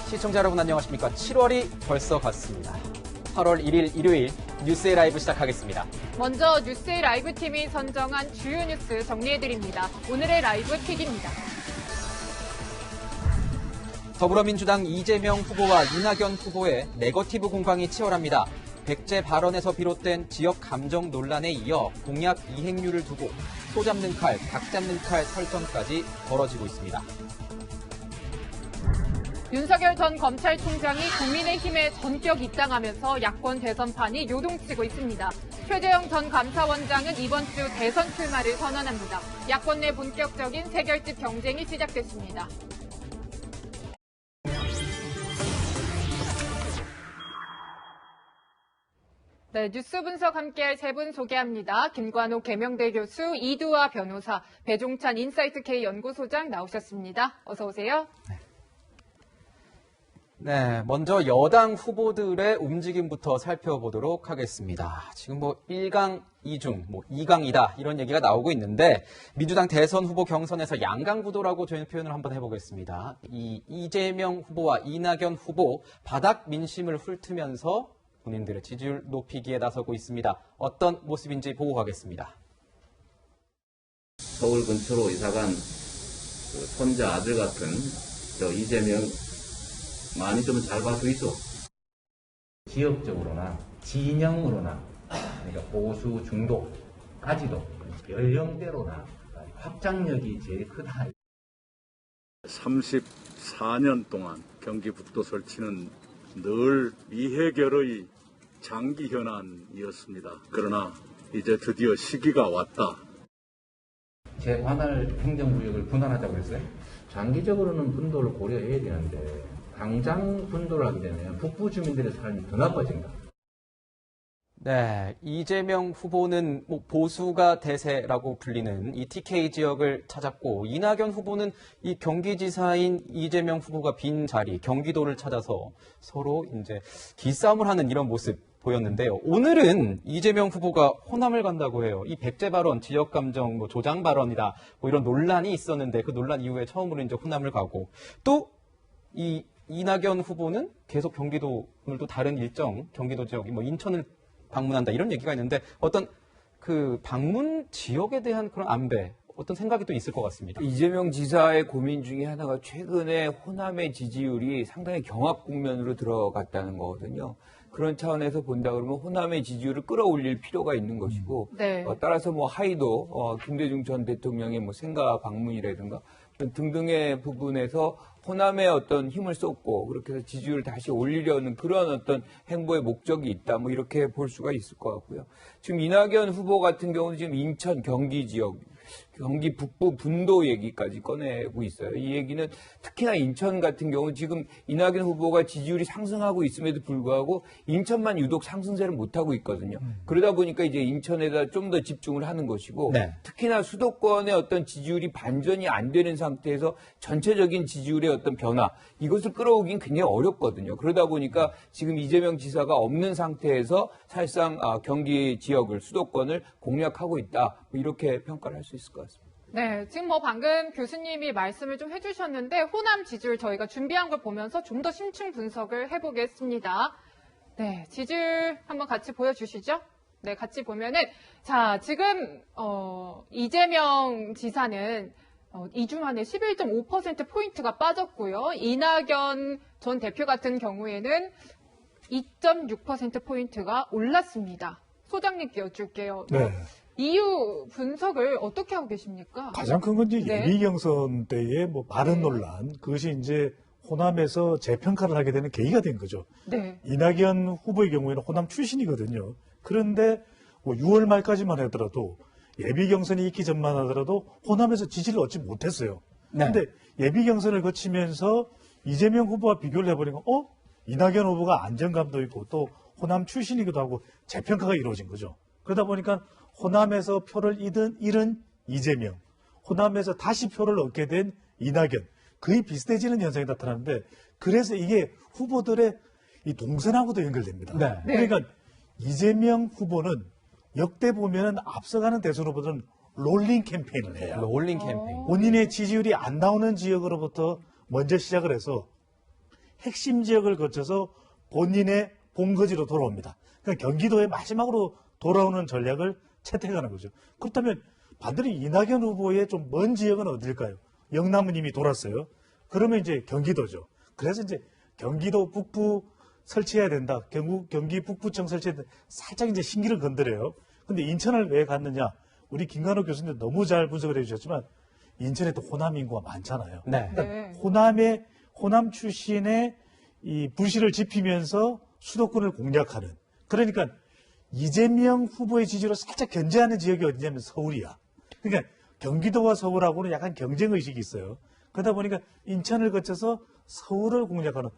시청자 여러분 안녕하십니까. 7월이 벌써 갔습니다. 8월 1일 일요일 뉴스의 라이브 시작하겠습니다. 먼저 뉴스의 라이브 팀이 선정한 주요 뉴스 정리해드립니다. 오늘의 라이브 픽입니다. 더불어민주당 이재명 후보와 이낙연 후보의 네거티브 공방이 치열합니다. 백제 발언에서 비롯된 지역 감정 논란에 이어 공약 이행률을 두고 소 잡는 칼, 닭 잡는 칼 설전까지 벌어지고 있습니다. 윤석열 전 검찰총장이 국민의힘에 전격 입당하면서 야권 대선판이 요동치고 있습니다. 최재형 전 감사원장은 이번 주 대선 출마를 선언합니다. 야권 내 본격적인 세결집 경쟁이 시작됐습니다. 네, 뉴스 분석 함께할 세 분 소개합니다. 김관옥 계명대 교수, 이두화 변호사, 배종찬 인사이트K 연구소장 나오셨습니다. 어서 오세요. 네, 먼저 여당 후보들의 움직임부터 살펴보도록 하겠습니다. 지금 1강 2중, 2강이다 이런 얘기가 나오고 있는데 민주당 대선 후보 경선에서 양강구도라고 저희는 표현을 한번 해보겠습니다. 이재명 후보와 이낙연 후보 바닥 민심을 훑으면서 본인들의 지지율 높이기에 나서고 있습니다. 어떤 모습인지 보고 가겠습니다. 서울 근처로 이사간 손자 아들 같은 이재명 많이 좀 잘 봐서 있어. 지역적으로나 진영으로나 그러니까 보수 중도까지도 연령대로나 확장력이 제일 크다. 34년 동안 경기 북도 설치는 늘 이해결의 장기 현안이었습니다. 그러나 이제 드디어 시기가 왔다. 제 관할 행정구역을 분할하자고 그랬어요. 장기적으로는 분도를 고려해야 되는데 당장 분도를 하게 되면 북부 주민들의 삶이 더 나빠진다. 네, 이재명 후보는 보수가 대세라고 불리는 이 TK 지역을 찾았고 이낙연 후보는 이 경기지사인 이재명 후보가 빈 자리, 경기도를 찾아서 서로 이제 기싸움을 하는 이런 모습 보였는데요. 오늘은 이재명 후보가 호남을 간다고 해요. 이 백제 발언, 지역 감정 조장 발언이다. 이런 논란이 있었는데 그 논란 이후에 처음으로 이제 호남을 가고 또 이낙연 후보는 계속 경기도 오늘 또 다른 일정 경기도 지역 인천을 방문한다 이런 얘기가 있는데 어떤 그 방문 지역에 대한 그런 안배 어떤 생각이 또 있을 것 같습니다. 이재명 지사의 고민 중에 하나가 최근에 호남의 지지율이 상당히 경합 국면으로 들어갔다는 거거든요. 그런 차원에서 본다 그러면 호남의 지지율을 끌어올릴 필요가 있는 것이고 네. 따라서 하이도 김대중 전 대통령의 생가 방문이라든가 등등의 부분에서 호남에 어떤 힘을 쏟고 그렇게 해서 지지율을 다시 올리려는 그런 어떤 행보의 목적이 있다. 이렇게 볼 수가 있을 것 같고요. 지금 이낙연 후보 같은 경우는 지금 인천 경기 지역 경기 북부 분도 얘기까지 꺼내고 있어요. 이 얘기는 특히나 인천 같은 경우 지금 이낙연 후보가 지지율이 상승하고 있음에도 불구하고 인천만 유독 상승세를 못하고 있거든요. 그러다 보니까 이제 인천에다 좀 더 집중을 하는 것이고 네. 특히나 수도권의 어떤 지지율이 반전이 안 되는 상태에서 전체적인 지지율의 어떤 변화 이것을 끌어오긴 굉장히 어렵거든요. 그러다 보니까 지금 이재명 지사가 없는 상태에서 사실상 경기 지역을 수도권을 공략하고 있다. 이렇게 평가를 할 수 있을 것 같습니다. 네, 지금 방금 교수님이 말씀을 좀 해주셨는데 호남 지지율 저희가 준비한 걸 보면서 좀 더 심층 분석을 해보겠습니다. 네, 지지율 한번 같이 보여주시죠. 네, 같이 보면은 자 지금 이재명 지사는 2주 만에 11.5%포인트가 빠졌고요. 이낙연 전 대표 같은 경우에는 2.6%포인트가 올랐습니다. 소장님께 여쭐게요. 네. 이유 분석을 어떻게 하고 계십니까? 가장 큰 건 네. 예비 경선 때의 발언 논란, 그것이 이제 호남에서 재평가를 하게 되는 계기가 된 거죠. 네. 이낙연 후보의 경우에는 호남 출신이거든요. 그런데 6월 말까지만 하더라도 예비 경선이 있기 전만 하더라도 호남에서 지지를 얻지 못했어요. 그런데 예비 경선을 거치면서 이재명 후보와 비교를 해보니까 이낙연 후보가 안정감도 있고 또 호남 출신이기도 하고 재평가가 이루어진 거죠. 그러다 보니까 호남에서 표를 잃은 이재명, 호남에서 다시 표를 얻게 된 이낙연, 거의 비슷해지는 현상이 나타나는데 그래서 이게 후보들의 이 동선하고도 연결됩니다. 네. 그러니까 이재명 후보는 역대 보면은 앞서가는 대선 후보들은 롤링 캠페인을 해요. 롤링 캠페인. 본인의 지지율이 안 나오는 지역으로부터 먼저 시작을 해서 핵심 지역을 거쳐서 본인의 본거지로 돌아옵니다. 그러니까 경기도에 마지막으로 돌아오는 전략을 채택하는 거죠. 그렇다면 반대로 이낙연 후보의 좀 먼 지역은 어딜까요? 영남은 이미 돌았어요. 그러면 이제 경기도죠. 그래서 이제 경기도 북부 설치해야 된다. 경기 북부청 설치해야 된다. 살짝 이제 신기를 건드려요. 근데 인천을 왜 갔느냐? 우리 김관호 교수님 너무 잘 분석을 해주셨지만 인천에 또 호남 인구가 많잖아요. 네. 그러니까 호남 출신의 이 불씨를 지피면서 수도권을 공략하는. 그러니까 이재명 후보의 지지로 살짝 견제하는 지역이 어디냐면 서울이야. 그러니까 경기도와 서울하고는 약간 경쟁 의식이 있어요. 그러다 보니까 인천을 거쳐서 서울을 공략하는.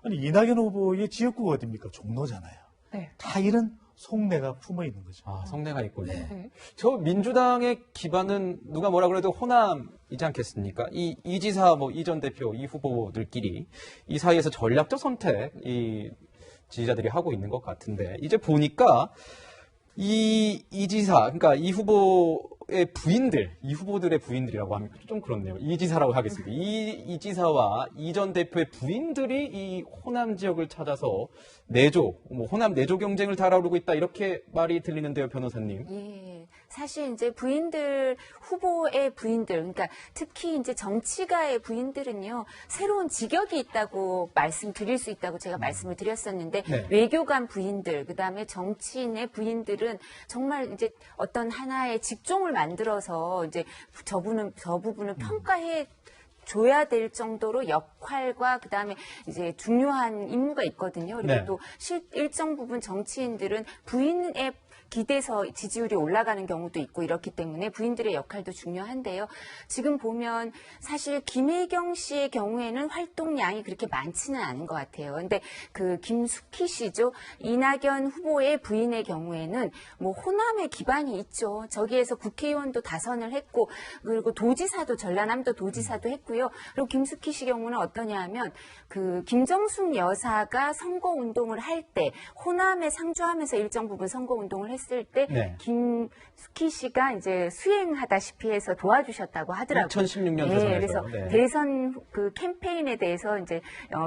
아니 이낙연 후보의 지역구가 어디입니까? 종로잖아요. 네. 다 이런 속내가 품어 있는 거죠. 아, 성내가 있군요. 네. 저 민주당의 기반은 누가 뭐라 그래도 호남이지 않겠습니까? 이 지사, 이 전 대표, 이 후보들끼리 이 사이에서 전략적 선택, 이 지지자들이 하고 있는 것 같은데, 이제 보니까 이 지사, 그러니까 이 후보의 부인들, 이 후보들의 부인들이라고 하면 좀 그렇네요. 이 지사라고 하겠습니다. 이 지사와 이 전 대표의 부인들이 이 호남 지역을 찾아서 호남 내조 경쟁을 달아오르고 있다. 이렇게 말이 들리는데요, 변호사님. 예. 사실 이제 후보의 부인들, 그러니까 특히 이제 정치가의 부인들은요, 새로운 직역이 있다고 말씀드릴 수 있다고 제가 말씀을 드렸었는데, 네. 외교관 부인들, 그 다음에 정치인의 부인들은 정말 이제 어떤 하나의 직종을 만들어서 이제 저 부분을 평가해 줘야 될 정도로 역할과 그다음에 이제 중요한 임무가 있거든요. 그리고 네. 또 일정 부분 정치인들은 부인의 기대서 지지율이 올라가는 경우도 있고 이렇기 때문에 부인들의 역할도 중요한데요. 지금 보면 사실 김혜경 씨의 경우에는 활동량이 그렇게 많지는 않은 것 같아요. 근데 그 김숙희 씨죠. 이낙연 후보의 부인의 경우에는 호남의 기반이 있죠. 저기에서 국회의원도 다선을 했고 그리고 도지사도 전라남도 도지사도 했고요. 그리고 김숙희 씨 경우는 어떠냐 하면 그 김정숙 여사가 선거운동을 할 때 호남에 상주하면서 일정 부분 선거운동을 했을 때 네. 김숙희 씨가 이제 수행하다시피 해서 도와주셨다고 하더라고요. 2016년 네, 대선에서. 그래서 네. 대선 그 캠페인에 대해서 이제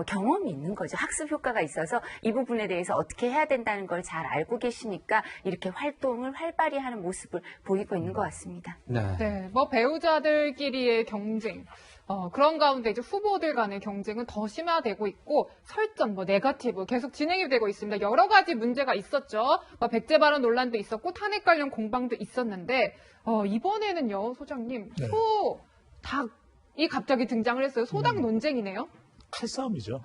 경험이 있는 거죠. 학습 효과가 있어서 이 부분에 대해서 어떻게 해야 된다는 걸 잘 알고 계시니까 이렇게 활동을 활발히 하는 모습을 보이고 있는 것 같습니다. 네. 네, 배우자들끼리의 경쟁. 그런 가운데 이제 후보들 간의 경쟁은 더 심화되고 있고 설전, 네거티브 계속 진행이 되고 있습니다. 여러 가지 문제가 있었죠. 백제 발언 논란도 있었고 탄핵 관련 공방도 있었는데 이번에는요, 소장님, 네. 소닭이 갑자기 등장을 했어요. 소닭 논쟁이네요. 칼싸움이죠.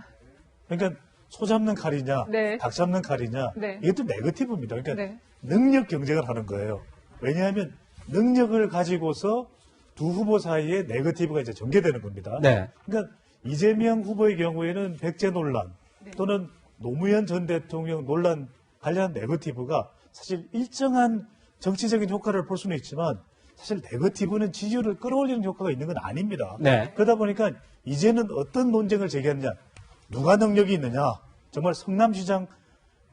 그러니까 소 잡는 칼이냐, 네. 닭 잡는 칼이냐, 네. 이것도 네거티브입니다. 그러니까 네. 능력 경쟁을 하는 거예요. 왜냐하면 능력을 가지고서 두 후보 사이에 네거티브가 이제 전개되는 겁니다. 네. 그러니까 이재명 후보의 경우에는 백제 논란 또는 노무현 전 대통령 논란 관련한 네거티브가 사실 일정한 정치적인 효과를 볼 수는 있지만 사실 네거티브는 지지율을 끌어올리는 효과가 있는 건 아닙니다. 네. 그러다 보니까 이제는 어떤 논쟁을 제기하느냐, 누가 능력이 있느냐, 정말 성남시장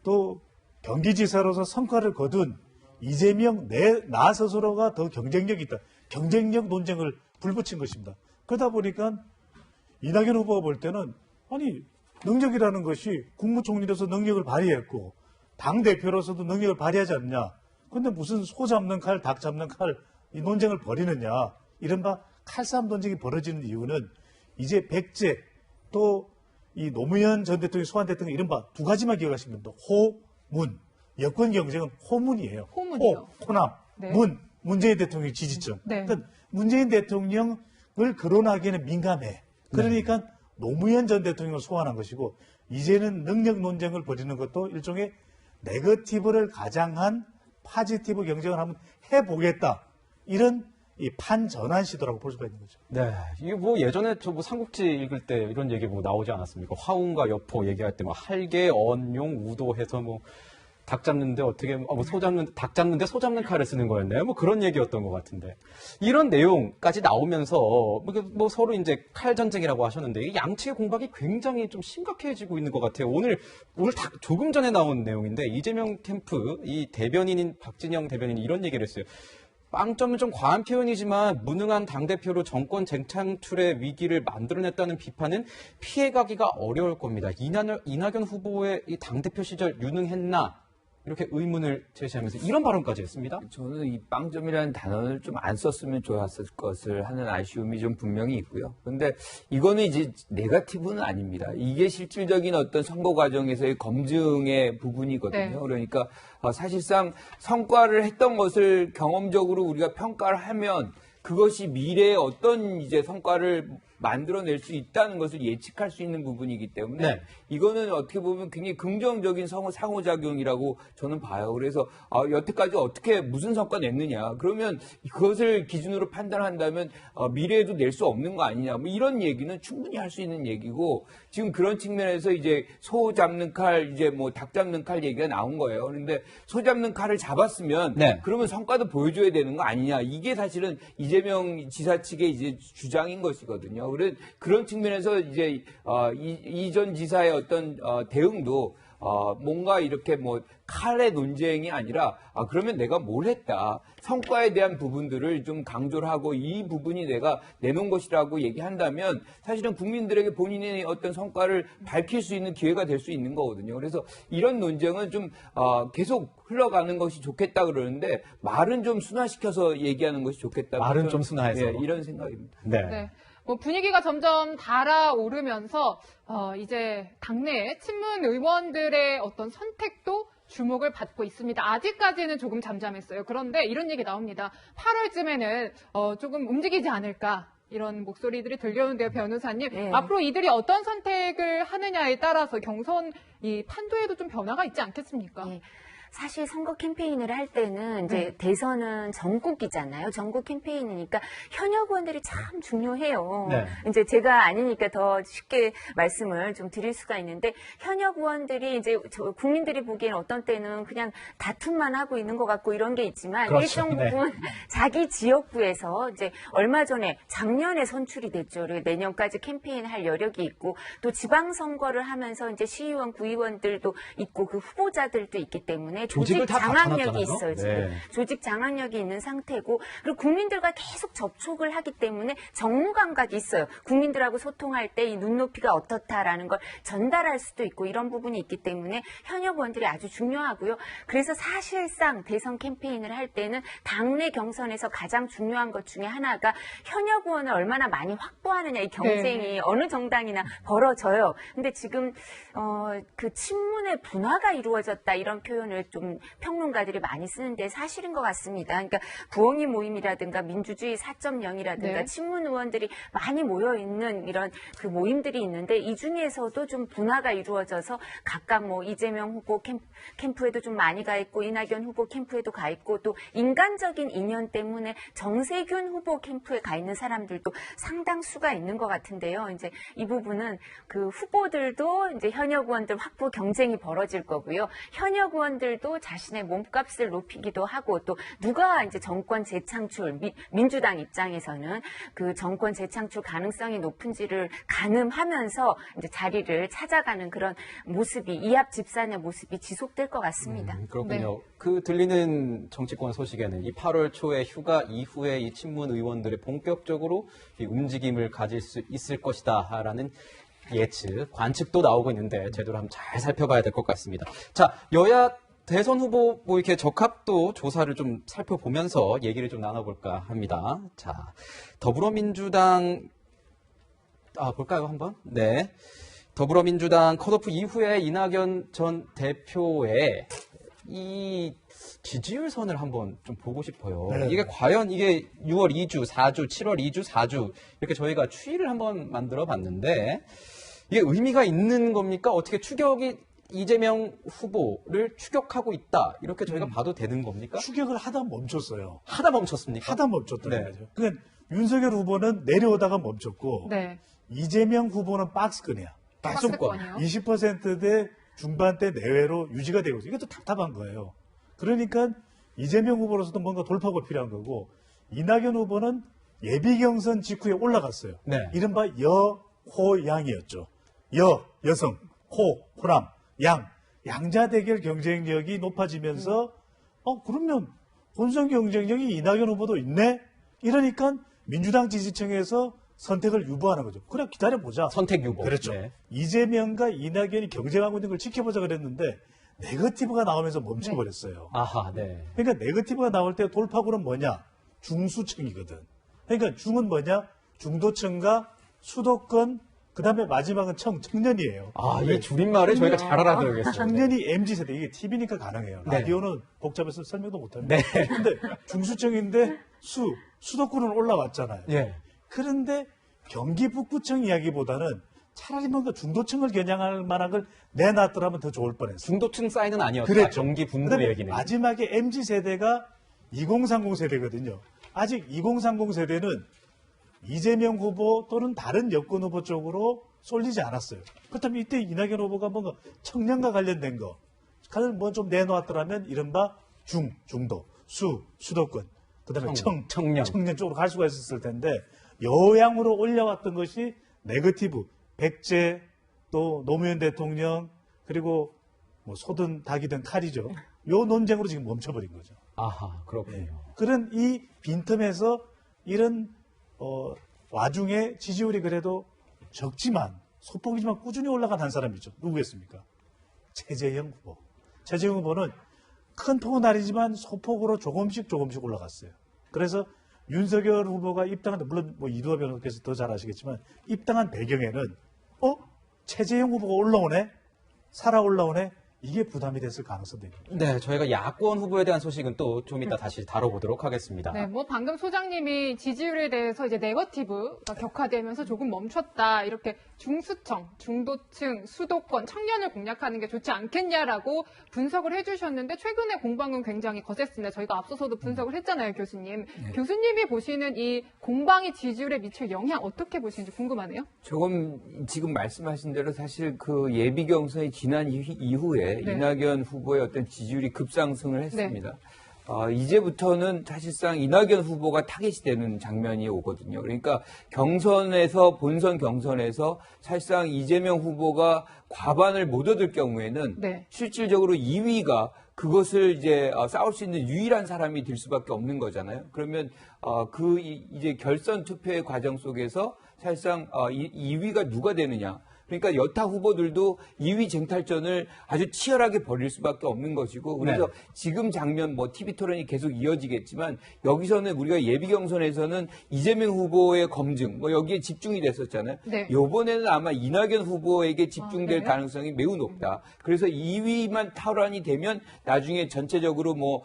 또 경기지사로서 성과를 거둔 이재명 나 스스로가 더 경쟁력이 있다. 경쟁력 논쟁을 불붙인 것입니다. 그러다 보니까 이낙연 후보가 볼 때는 아니 능력이라는 것이 국무총리로서 능력을 발휘했고 당대표로서도 능력을 발휘하지 않냐. 그런데 무슨 소 잡는 칼, 닭 잡는 칼 이 논쟁을 벌이느냐. 이른바 칼싸움 논쟁이 벌어지는 이유는 이제 백제 또 이 노무현 전 대통령, 소환 대통령 이른바 두 가지만 기억하시면 됩니다. 호, 문. 여권 경쟁은 호문이에요. 호문이요. 호남, 네. 문. 문재인 대통령 지지층. 네. 그러니까 문재인 대통령을 거론하기에는 민감해. 그러니까 노무현 전 대통령을 소환한 것이고 이제는 능력 논쟁을 벌이는 것도 일종의 네거티브를 가장한 파지티브 경쟁을 한번 해보겠다. 이런 이 판전환 시도라고 볼 수가 있는 거죠. 네. 이게 예전에 삼국지 읽을 때 이런 얘기 나오지 않았습니까? 화웅과 여포 얘기할 때 할개, 언용, 우도해서 닭 잡는데 닭 잡는데 소 잡는 칼을 쓰는 거였나요? 그런 얘기였던 것 같은데. 이런 내용까지 나오면서 서로 이제 칼 전쟁이라고 하셨는데 이 양측의 공박이 굉장히 좀 심각해지고 있는 것 같아요. 오늘 조금 전에 나온 내용인데 이재명 캠프 이 대변인인 박진영 대변인이 이런 얘기를 했어요. 빵점은 좀 과한 표현이지만 무능한 당대표로 정권 재창출의 위기를 만들어냈다는 비판은 피해가기가 어려울 겁니다. 이낙연 후보의 이 당대표 시절 유능했나? 이렇게 의문을 제시하면서 이런 발언까지 했습니다. 저는 이 빵점이라는 단어를 좀 안 썼으면 좋았을 것을 하는 아쉬움이 좀 분명히 있고요. 그런데 이거는 이제 네거티브는 아닙니다. 이게 실질적인 어떤 선거 과정에서의 검증의 부분이거든요. 네. 그러니까 사실상 성과를 했던 것을 경험적으로 우리가 평가를 하면 그것이 미래에 어떤 이제 성과를 만들어낼 수 있다는 것을 예측할 수 있는 부분이기 때문에 네. 이거는 어떻게 보면 굉장히 긍정적인 상호작용이라고 저는 봐요. 그래서 여태까지 어떻게 무슨 성과 냈느냐. 그러면 그것을 기준으로 판단한다면 미래에도 낼 수 없는 거 아니냐. 뭐 이런 얘기는 충분히 할 수 있는 얘기고 지금 그런 측면에서 이제 소 잡는 칼, 이제 뭐 닭 잡는 칼 얘기가 나온 거예요. 그런데 소 잡는 칼을 잡았으면 네. 그러면 성과도 보여줘야 되는 거 아니냐. 이게 사실은 이재명 지사 측의 이제 주장인 것이거든요. 그런 측면에서 이제 이전 지사의 어떤 대응도 뭔가 이렇게 뭐 칼의 논쟁이 아니라 그러면 내가 뭘 했다. 성과에 대한 부분들을 좀 강조를 하고 이 부분이 내가 내놓은 것이라고 얘기한다면 사실은 국민들에게 본인의 어떤 성과를 밝힐 수 있는 기회가 될 수 있는 거거든요. 그래서 이런 논쟁은 좀 계속 흘러가는 것이 좋겠다 그러는데 말은 좀 순화시켜서 얘기하는 것이 좋겠다. 말은 좀 순화해서. 예, 이런 생각입니다. 네. 네. 뭐 분위기가 점점 달아오르면서 이제 당내 친문 의원들의 어떤 선택도 주목을 받고 있습니다. 아직까지는 조금 잠잠했어요. 그런데 이런 얘기 나옵니다. 8월쯤에는 조금 움직이지 않을까. 이런 목소리들이 들려오는데요, 변호사님. 네. 앞으로 이들이 어떤 선택을 하느냐에 따라서 경선 이 판도에도 좀 변화가 있지 않겠습니까? 네. 사실 선거 캠페인을 할 때는 이제 대선은 전국이잖아요. 전국 캠페인이니까 현역 의원들이 참 중요해요. 네. 이제 제가 아니니까 더 쉽게 말씀을 좀 드릴 수가 있는데 현역 의원들이 이제 국민들이 보기엔 어떤 때는 그냥 다툼만 하고 있는 것 같고 이런 게 있지만 그렇죠. 일정 네. 부분 자기 지역구에서 이제 얼마 전에 작년에 선출이 됐죠. 그리고 내년까지 캠페인할 여력이 있고 또 지방선거를 하면서 이제 시의원, 구의원들도 있고 그 후보자들도 있기 때문에 조직을 조직 다 장악력이 갖춰놨잖아요. 있어요. 지금 네. 조직 장악력이 있는 상태고 그리고 국민들과 계속 접촉을 하기 때문에 정무 감각이 있어요. 국민들하고 소통할 때 이 눈높이가 어떻다라는 걸 전달할 수도 있고 이런 부분이 있기 때문에 현역 의원들이 아주 중요하고요. 그래서 사실상 대선 캠페인을 할 때는 당내 경선에서 가장 중요한 것 중에 하나가 현역 의원을 얼마나 많이 확보하느냐 이 경쟁이 네. 어느 정당이나 벌어져요. 근데 지금 그 친문의 분화가 이루어졌다 이런 표현을 좀 평론가들이 많이 쓰는데 사실인 것 같습니다. 그러니까 부엉이 모임이라든가 민주주의 4.0이라든가 네. 친문 의원들이 많이 모여 있는 이런 그 모임들이 있는데 이 중에서도 좀 분화가 이루어져서 각각 뭐 이재명 후보 캠프에도 좀 많이 가 있고 이낙연 후보 캠프에도 가 있고 또 인간적인 인연 때문에 정세균 후보 캠프에 가 있는 사람들도 상당수가 있는 것 같은데요. 이제 이 부분은 그 후보들도 이제 현역 의원들 확보 경쟁이 벌어질 거고요. 현역 의원들도 자신의 몸값을 높이기도 하고 또 누가 이제 정권 재창출 민주당 입장에서는 그 정권 재창출 가능성이 높은지를 가늠하면서 이제 자리를 찾아가는 그런 모습이 이합 집산의 모습이 지속될 것 같습니다. 그렇군요. 그 들리는 정치권 소식에는 이 8월 초에 휴가 이후에 이 친문 의원들이 본격적으로 이 움직임을 가질 수 있을 것이다라는 예측, 관측도 나오고 있는데 제대로 한번 잘 살펴봐야 될 것 같습니다. 자, 여야 대선 후보 뭐 이렇게 적합도 조사를 좀 살펴보면서 얘기를 좀 나눠볼까 합니다. 자, 더불어민주당 볼까요 한번? 네. 더불어민주당 컷오프 이후에 이낙연 전 대표의 이 지지율 선을 한번 좀 보고 싶어요. 네. 이게 과연 이게 6월 2주, 4주, 7월 2주, 4주 이렇게 저희가 추이를 한번 만들어 봤는데 이게 의미가 있는 겁니까? 어떻게 추격이 이재명 후보를 추격하고 있다 이렇게 저희가 봐도 되는 겁니까? 추격을 하다 멈췄어요. 하다 멈췄습니까? 하다 멈췄다는 네. 거죠. 그러니까 윤석열 후보는 내려오다가 멈췄고 네. 이재명 후보는 박스권이야. 박스권이요? 20%대 중반대 내외로 유지가 되고 있어요. 이것도 답답한 거예요. 그러니까 이재명 후보로서도 뭔가 돌파구가 필요한 거고 이낙연 후보는 예비 경선 직후에 올라갔어요. 네. 이른바 여호양이었죠. 여성, 호남, 양자 대결 경쟁력이 높아지면서 그러면 혼성 경쟁력이 이낙연 후보도 있네? 이러니까 민주당 지지층에서 선택을 유보하는 거죠. 그래 기다려보자. 선택 유보. 그렇죠. 네. 이재명과 이낙연이 경쟁하고 있는 걸 지켜보자 그랬는데 네거티브가 나오면서 멈춰버렸어요. 아하, 네. 그러니까 네거티브가 나올 때 돌파구는 뭐냐? 중수층이거든. 그러니까 중은 뭐냐? 중도층과 수도권, 그 다음에 마지막은 청년이에요. 아, 이 줄임말을 저희가 잘 알아들어야겠어요. 청년이 MZ세대. 이게 TV니까 가능해요. 네. 라디오는 복잡해서 설명도 못합니다. 네. 근데 중수층인데 수도권은 올라왔잖아요. 예. 그런데 경기 북부층 이야기보다는 차라리 뭔가 중도층을 겨냥할 만한 걸 내놨더라면 더 좋을 뻔했어요. 중도층 사인은 아니었다. 그랬죠. 경기 분부 그다음에 얘기는. 마지막에 MZ세대가 2030 세대거든요. 아직 2030 세대는 이재명 후보 또는 다른 여권 후보 쪽으로 쏠리지 않았어요. 그렇다면 이때 이낙연 후보가 뭔가 청년과 관련된 거, 뭐 좀 내놓았더라면 이른바 중도, 수도권, 그 다음에 청년 쪽으로 갈 수가 있었을 텐데 여양으로 올려왔던 것이 네거티브, 백제, 또 노무현 대통령, 그리고 뭐 소든 닭이든 칼이죠. 요 논쟁으로 지금 멈춰버린 거죠. 아하, 그렇군요. 네. 그런 이 빈틈에서 이런 와중에 지지율이 그래도 적지만 소폭이지만 꾸준히 올라간 한 사람이죠. 누구겠습니까? 최재형 후보. 최재형 후보는 큰 폭은 아니지만 소폭으로 조금씩 올라갔어요. 그래서 윤석열 후보가 입당한, 물론 뭐 이두화 변호사께서 더 잘 아시겠지만 입당한 배경에는 최재형 후보가 올라오네? 살아 올라오네? 이게 부담이 됐을 가능성도 있습니다. 네, 저희가 야권 후보에 대한 소식은 또 좀 이따 다시 다뤄보도록 하겠습니다. 네, 뭐 방금 소장님이 지지율에 대해서 이제 네거티브가 격화되면서 조금 멈췄다. 이렇게 중수층, 중도층, 수도권, 청년을 공략하는 게 좋지 않겠냐라고 분석을 해주셨는데 최근에 공방은 굉장히 거셌습니다. 저희가 앞서서도 분석을 했잖아요, 교수님. 네. 교수님이 보시는 이 공방이 지지율에 미칠 영향 어떻게 보시는지 궁금하네요. 조금 지금 말씀하신 대로 사실 그 예비 경선이 지난 이후에 네. 이낙연 후보의 어떤 지지율이 급상승을 했습니다. 이제부터는 사실상 이낙연 후보가 타겟이 되는 장면이 오거든요. 그러니까 본선 경선에서 사실상 이재명 후보가 과반을 못 얻을 경우에는 네. 실질적으로 2위가 그것을 이제 싸울 수 있는 유일한 사람이 될 수밖에 없는 거잖아요. 그러면 이제 결선 투표의 과정 속에서 사실상 2위가 누가 되느냐. 그러니까 여타 후보들도 2위 쟁탈전을 아주 치열하게 벌일 수밖에 없는 것이고 그래서 네. 지금 장면 TV 토론이 계속 이어지겠지만 여기서는 우리가 예비 경선에서는 이재명 후보의 검증 여기에 집중이 됐었잖아요. 네. 이번에는 아마 이낙연 후보에게 집중될 네. 가능성이 매우 높다. 그래서 2위만 탈환이 되면 나중에 전체적으로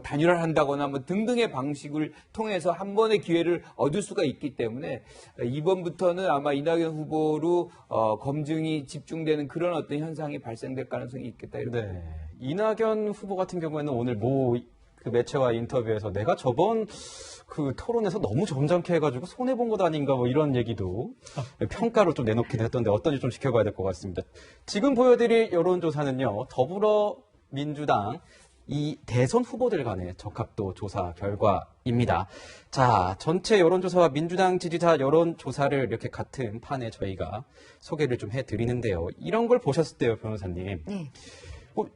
단일화한다거나 등등의 방식을 통해서 한 번의 기회를 얻을 수가 있기 때문에 이번부터는 아마 이낙연 후보로 검증이 집중되는 그런 어떤 현상이 발생될 가능성이 있겠다. 이렇게. 네. 이낙연 후보 같은 경우에는 오늘 그 매체와 인터뷰에서 내가 저번 그 토론에서 너무 점잖게 해가지고 손해본 것 아닌가 이런 얘기도 평가로 좀 내놓긴 했던데 어떤지 좀 지켜봐야 될 것 같습니다. 지금 보여드릴 여론조사는요. 더불어민주당 이 대선 후보들 간의 적합도 조사 결과입니다. 자, 전체 여론조사와 민주당 지지자 여론조사를 이렇게 같은 판에 저희가 소개를 좀 해드리는데요. 이런 걸 보셨을 때요, 변호사님. 네.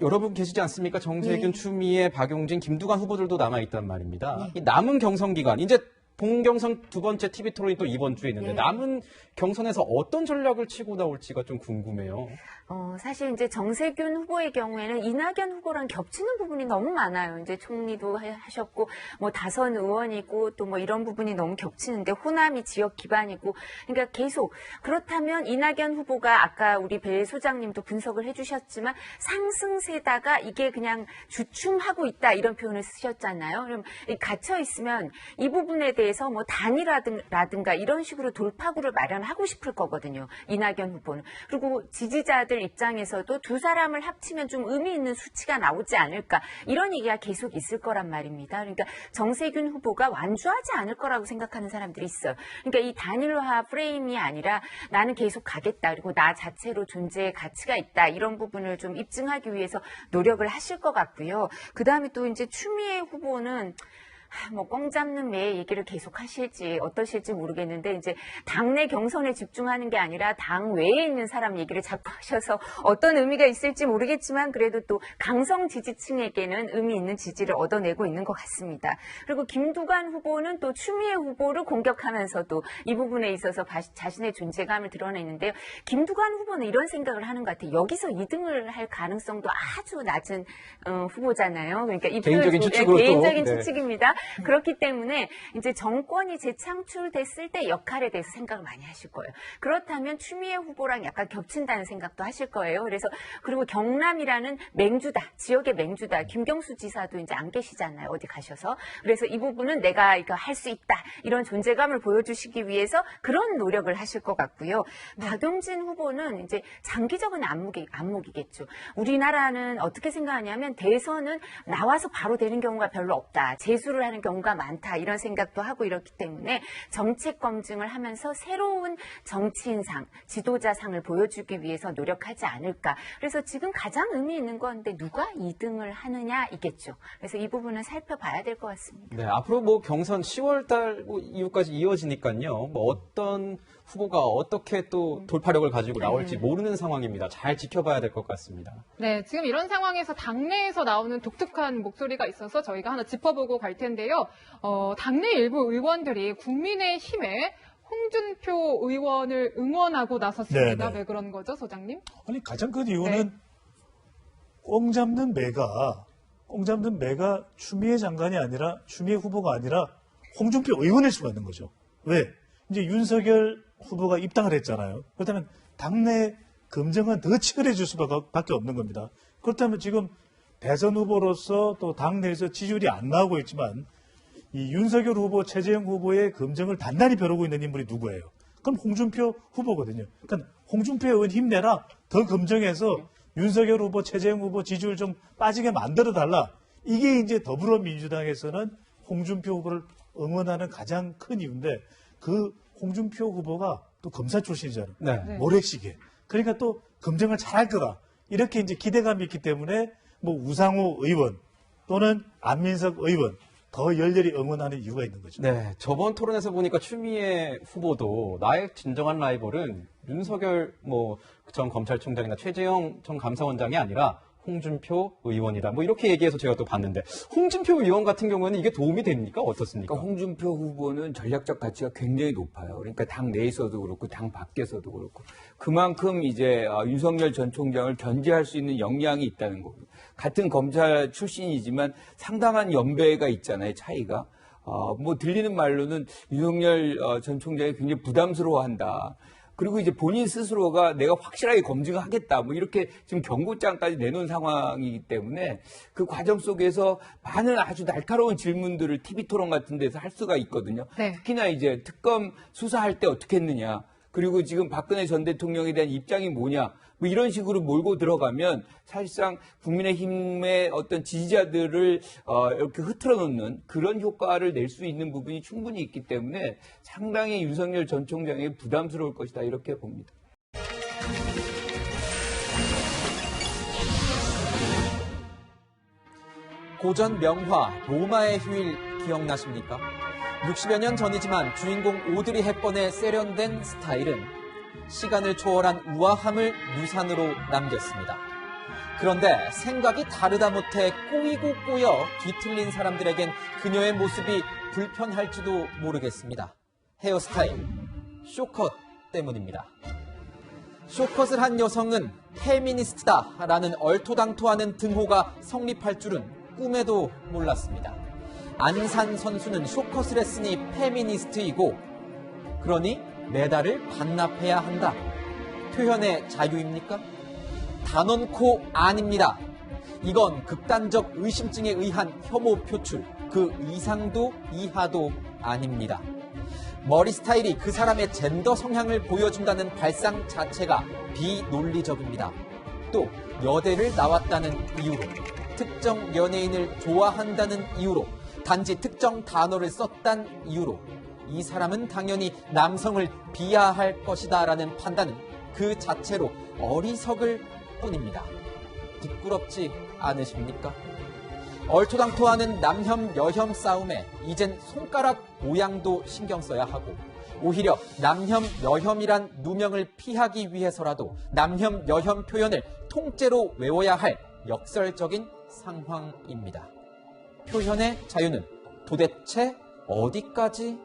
여러분 계시지 않습니까? 정세균, 네. 추미애, 박용진, 김두관 후보들도 남아있단 말입니다. 네. 이 남은 경선 기간, 이제 본경선 두 번째 TV 토론이 또 이번 주에 있는데 네. 남은 경선에서 어떤 전략을 치고 나올지가 좀 궁금해요. 사실 이제 정세균 후보의 경우에는 이낙연 후보랑 겹치는 부분이 너무 많아요. 이제 총리도 하셨고, 다선 의원이고, 또 이런 부분이 너무 겹치는데, 호남이 지역 기반이고, 그러니까 계속, 그렇다면 이낙연 후보가 아까 우리 배 소장님도 분석을 해주셨지만, 상승세다가 이게 그냥 주춤하고 있다, 이런 표현을 쓰셨잖아요. 그럼 갇혀있으면 이 부분에 대해서 단일화라든가 이런 식으로 돌파구를 마련하고 싶을 거거든요. 이낙연 후보는. 그리고 지지자들 입장에서도 두 사람을 합치면 좀 의미 있는 수치가 나오지 않을까 이런 얘기가 계속 있을 거란 말입니다. 그러니까 정세균 후보가 완주하지 않을 거라고 생각하는 사람들이 있어요. 그러니까 이 단일화 프레임이 아니라 나는 계속 가겠다. 그리고 나 자체로 존재의 가치가 있다. 이런 부분을 좀 입증하기 위해서 노력을 하실 것 같고요. 그다음에 또 이제 추미애 후보는 뭐 꽁 잡는 매 얘기를 계속 하실지 어떠실지 모르겠는데 이제 당내 경선에 집중하는 게 아니라 당 외에 있는 사람 얘기를 자꾸 하셔서 어떤 의미가 있을지 모르겠지만 그래도 또 강성 지지층에게는 의미 있는 지지를 얻어내고 있는 것 같습니다. 그리고 김두관 후보는 또 추미애 후보를 공격하면서도 이 부분에 있어서 자신의 존재감을 드러내는데요. 김두관 후보는 이런 생각을 하는 것 같아요. 여기서 2등을 할 가능성도 아주 낮은 후보잖아요. 그러니까 이 개인적인 추측으로 개인적인 또, 추측입니다. 그렇기 때문에 이제 정권이 재창출됐을 때 역할에 대해서 생각을 많이 하실 거예요. 그렇다면 추미애 후보랑 약간 겹친다는 생각도 하실 거예요. 그래서 그리고 경남이라는 맹주다, 지역의 맹주다. 김경수 지사도 이제 안 계시잖아요. 어디 가셔서. 그래서 이 부분은 내가 이거 할 수 있다. 이런 존재감을 보여주시기 위해서 그런 노력을 하실 것 같고요. 박용진 후보는 이제 장기적인 안목이겠죠. 우리나라는 어떻게 생각하냐면 대선은 나와서 바로 되는 경우가 별로 없다. 재수를 하는 경우가 많다. 이런 생각도 하고 이렇기 때문에 정책 검증을 하면서 새로운 정치인상, 지도자상을 보여주기 위해서 노력하지 않을까. 그래서 지금 가장 의미 있는 건데 누가 2등을 하느냐이겠죠. 그래서 이 부분은 살펴봐야 될 것 같습니다. 네, 앞으로 뭐 경선 10월달 이후까지 이어지니까요. 뭐 어떤 후보가 어떻게 또 돌파력을 가지고 나올지 모르는 상황입니다. 잘 지켜봐야 될 것 같습니다. 네, 지금 이런 상황에서 당내에서 나오는 독특한 목소리가 있어서 저희가 하나 짚어보고 갈 텐데요. 당내 일부 의원들이 국민의힘에 홍준표 의원을 응원하고 나섰습니다. 네네. 왜 그런 거죠, 소장님? 아니 가장 큰 이유는 꽁 잡는 매가 추미애 장관이 아니라 추미애 후보가 아니라 홍준표 의원일 수가 있는 거죠. 왜? 이제 윤석열 후보가 입당을 했잖아요. 그렇다면 당내 검증은 더 치열해질 수밖에 없는 겁니다. 그렇다면 지금 대선 후보로서 또 당내에서 지지율이 안 나오고 있지만 이 윤석열 후보, 최재형 후보의 검증을 단단히 벼르고 있는 인물이 누구예요? 그럼 홍준표 후보거든요. 그러니까 홍준표 의원 힘내라. 더 검증해서 윤석열 후보, 최재형 후보 지지율 좀 빠지게 만들어달라. 이게 이제 더불어민주당에서는 홍준표 후보를 응원하는 가장 큰 이유인데 그 홍준표 후보가 또 검사 출신이잖아요. 네. 모래시계. 그러니까 또 검증을 잘할 거다. 이렇게 이제 기대감이 있기 때문에 뭐 우상호 의원 또는 안민석 의원 더 열렬히 응원하는 이유가 있는 거죠. 네, 저번 토론에서 보니까 추미애 후보도 나의 진정한 라이벌은 윤석열 전 검찰총장이나 최재형 전 감사원장이 아니라 홍준표 의원이다. 뭐 이렇게 얘기해서 제가 또 봤는데 홍준표 의원 같은 경우는 이게 도움이 됩니까? 어떻습니까? 그러니까 홍준표 후보는 전략적 가치가 굉장히 높아요. 그러니까 당 내에서도 그렇고 당 밖에서도 그렇고 그만큼 이제 윤석열 전 총장을 견제할 수 있는 역량이 있다는 거고 같은 검찰 출신이지만 상당한 연배가 있잖아요. 차이가. 뭐 들리는 말로는 윤석열 전 총장이 굉장히 부담스러워한다. 그리고 이제 본인 스스로가 내가 확실하게 검증하겠다. 뭐 이렇게 지금 경고장까지 내놓은 상황이기 때문에 그 과정 속에서 많은 아주 날카로운 질문들을 TV 토론 같은 데서 할 수가 있거든요. 네. 특히나 이제 특검 수사할 때 어떻게 했느냐. 그리고 지금 박근혜 전 대통령에 대한 입장이 뭐냐. 뭐 이런 식으로 몰고 들어가면 사실상 국민의힘의 어떤 지지자들을 이렇게 흐트러 놓는 그런 효과를 낼 수 있는 부분이 충분히 있기 때문에 상당히 윤석열 전 총장에게 부담스러울 것이다 이렇게 봅니다. 고전 명화 로마의 휴일 기억나십니까? 60여 년 전이지만 주인공 오드리 헵번의 세련된 스타일은 시간을 초월한 우아함을 유산으로 남겼습니다. 그런데 생각이 다르다 못해 꼬이고 꼬여 뒤틀린 사람들에겐 그녀의 모습이 불편할지도 모르겠습니다. 헤어스타일, 쇼컷 때문입니다. 쇼컷을 한 여성은 페미니스트다라는 얼토당토하는 등호가 성립할 줄은 꿈에도 몰랐습니다. 안산 선수는 쇼컷을 했으니 페미니스트이고 그러니 메달을 반납해야 한다. 표현의 자유입니까? 단언코 아닙니다. 이건 극단적 의심증에 의한 혐오 표출, 그 이상도 이하도 아닙니다. 머리 스타일이 그 사람의 젠더 성향을 보여준다는 발상 자체가 비논리적입니다. 또 여대를 나왔다는 이유로, 특정 연예인을 좋아한다는 이유로, 단지 특정 단어를 썼다는 이유로 이 사람은 당연히 남성을 비하할 것이다 라는 판단은 그 자체로 어리석을 뿐입니다. 부끄럽지 않으십니까? 얼토당토하는 남혐 여혐 싸움에 이젠 손가락 모양도 신경 써야 하고 오히려 남혐 여혐이란 누명을 피하기 위해서라도 남혐 여혐 표현을 통째로 외워야 할 역설적인 상황입니다. 표현의 자유는 도대체 어디까지일까요?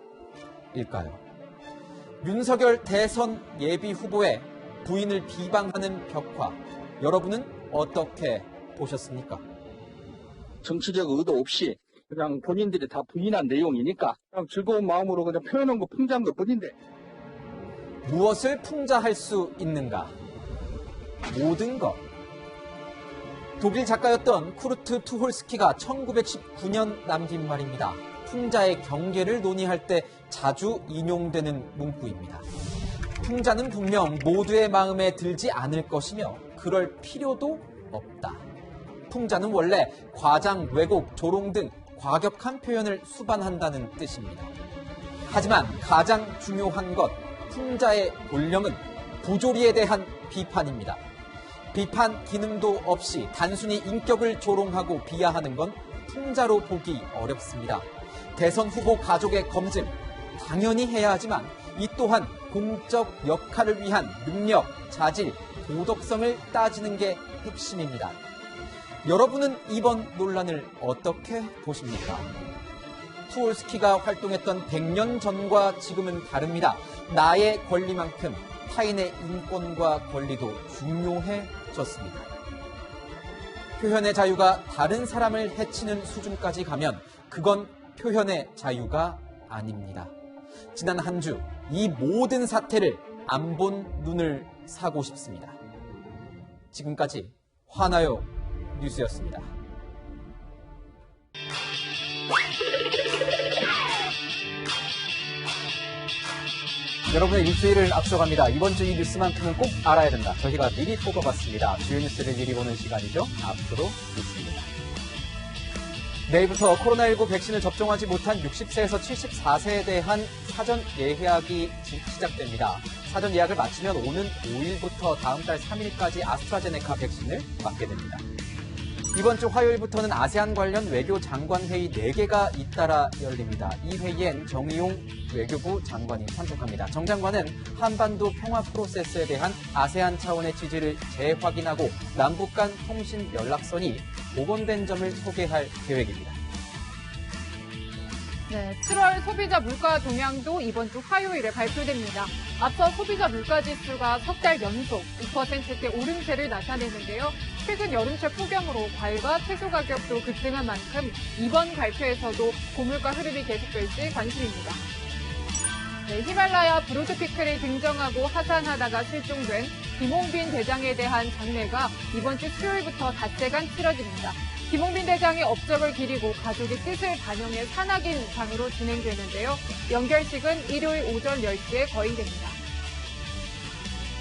윤석열 대선 예비 후보의 부인을 비방하는 벽화, 여러분은 어떻게 보셨습니까? 정치적 의도 없이 그냥 본인들이 다 부인한 내용이니까 그냥 즐거운 마음으로 그냥 표현한 거 풍자한 것 뿐인데. 무엇을 풍자할 수 있는가? 모든 것. 독일 작가였던 쿠르트 투홀스키가 1919년 남긴 말입니다. 풍자의 경계를 논의할 때 자주 인용되는 문구입니다. 풍자는 분명 모두의 마음에 들지 않을 것이며 그럴 필요도 없다. 풍자는 원래 과장, 왜곡, 조롱 등 과격한 표현을 수반한다는 뜻입니다. 하지만 가장 중요한 것, 풍자의 본령은 부조리에 대한 비판입니다. 비판 기능도 없이 단순히 인격을 조롱하고 비하하는 건 풍자로 보기 어렵습니다. 대선 후보 가족의 검증, 당연히 해야 하지만 이 또한 공적 역할을 위한 능력, 자질, 도덕성을 따지는 게 핵심입니다. 여러분은 이번 논란을 어떻게 보십니까? 투홀스키가 활동했던 100년 전과 지금은 다릅니다. 나의 권리만큼 타인의 인권과 권리도 중요해졌습니다. 표현의 자유가 다른 사람을 해치는 수준까지 가면 그건 표현의 자유가 아닙니다. 지난 한 주 이 모든 사태를 안 본 눈을 사고 싶습니다. 지금까지 화나요 뉴스였습니다. 여러분의 일주일을 앞서갑니다. 이번 주 이 뉴스만큼은 꼭 알아야 된다. 저희가 미리 뽑아봤습니다. 주요 뉴스를 미리 보는 시간이죠. 앞으로 뉴스입니다. 내일부터 코로나19 백신을 접종하지 못한 60세에서 74세에 대한 사전 예약이 시작됩니다. 사전 예약을 마치면 오는 5일부터 다음 달 3일까지 아스트라제네카 백신을 맞게 됩니다. 이번 주 화요일부터는 아세안 관련 외교 장관 회의 4개가 잇따라 열립니다. 이 회의엔 정의용 외교부 장관이 참석합니다. 정 장관은 한반도 평화 프로세스에 대한 아세안 차원의 지지를 재확인하고 남북 간 통신 연락선이 복원된 점을 소개할 계획입니다. 네, 7월 소비자 물가 동향도 이번 주 화요일에 발표됩니다. 앞서 소비자 물가 지수가 석 달 연속 2%대 오름세를 나타내는데요. 최근 여름철 폭염으로 과일과 채소 가격도 급등한 만큼 이번 발표에서도 고물가 흐름이 계속될지 관심입니다. 네, 히말라야 브로드피크를 등정하고 하산하다가 실종된 김홍빈 대장에 대한 장례가 이번 주 수요일부터 닷새간 치러집니다. 김홍빈 대장의 업적을 기리고 가족의 뜻을 반영해 산악인상으로 진행되는데요. 연결식은 일요일 오전 10시에 거행됩니다.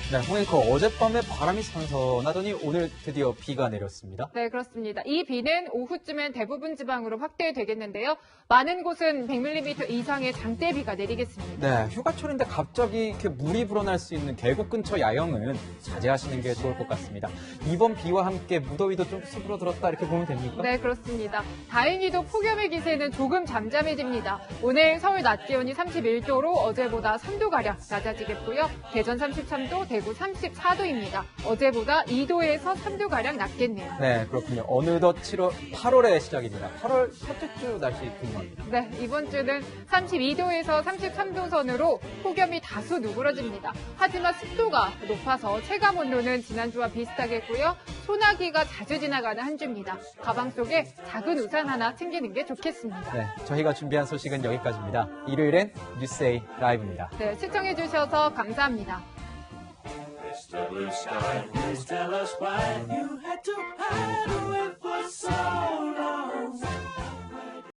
네, 홍앵커, 어젯밤에 바람이 선선하더니 오늘 드디어 비가 내렸습니다. 네, 그렇습니다. 이 비는 오후쯤엔 대부분 지방으로 확대되겠는데요. 많은 곳은 100mm 이상의 장대비가 내리겠습니다. 네, 휴가철인데 갑자기 이렇게 물이 불어날 수 있는 계곡 근처 야영은 자제하시는 게 좋을 것 같습니다. 이번 비와 함께 무더위도 좀 수그러들었다 이렇게 보면 됩니까? 네, 그렇습니다. 다행히도 폭염의 기세는 조금 잠잠해집니다. 오늘 서울 낮 기온이 31도로 어제보다 3도가량 낮아지겠고요. 대전 33도, 대구 34도입니다. 어제보다 2도에서 3도가량 낮겠네요. 네, 그렇군요. 어느덧 8월의 시작입니다. 8월 첫째 주 날씨 궁금합니다. 네, 이번 주는 32도에서 33도 선으로 폭염이 다소 누그러집니다. 하지만 습도가 높아서 체감 온도는 지난주와 비슷하겠고요. 소나기가 자주 지나가는 한 주입니다. 가방 속에 작은 우산 하나 챙기는 게 좋겠습니다. 네, 저희가 준비한 소식은 여기까지입니다. 일요일엔 뉴스에이 라이브입니다. 네, 시청해주셔서 감사합니다. Mr. Blue Sky, please tell us why you had to hide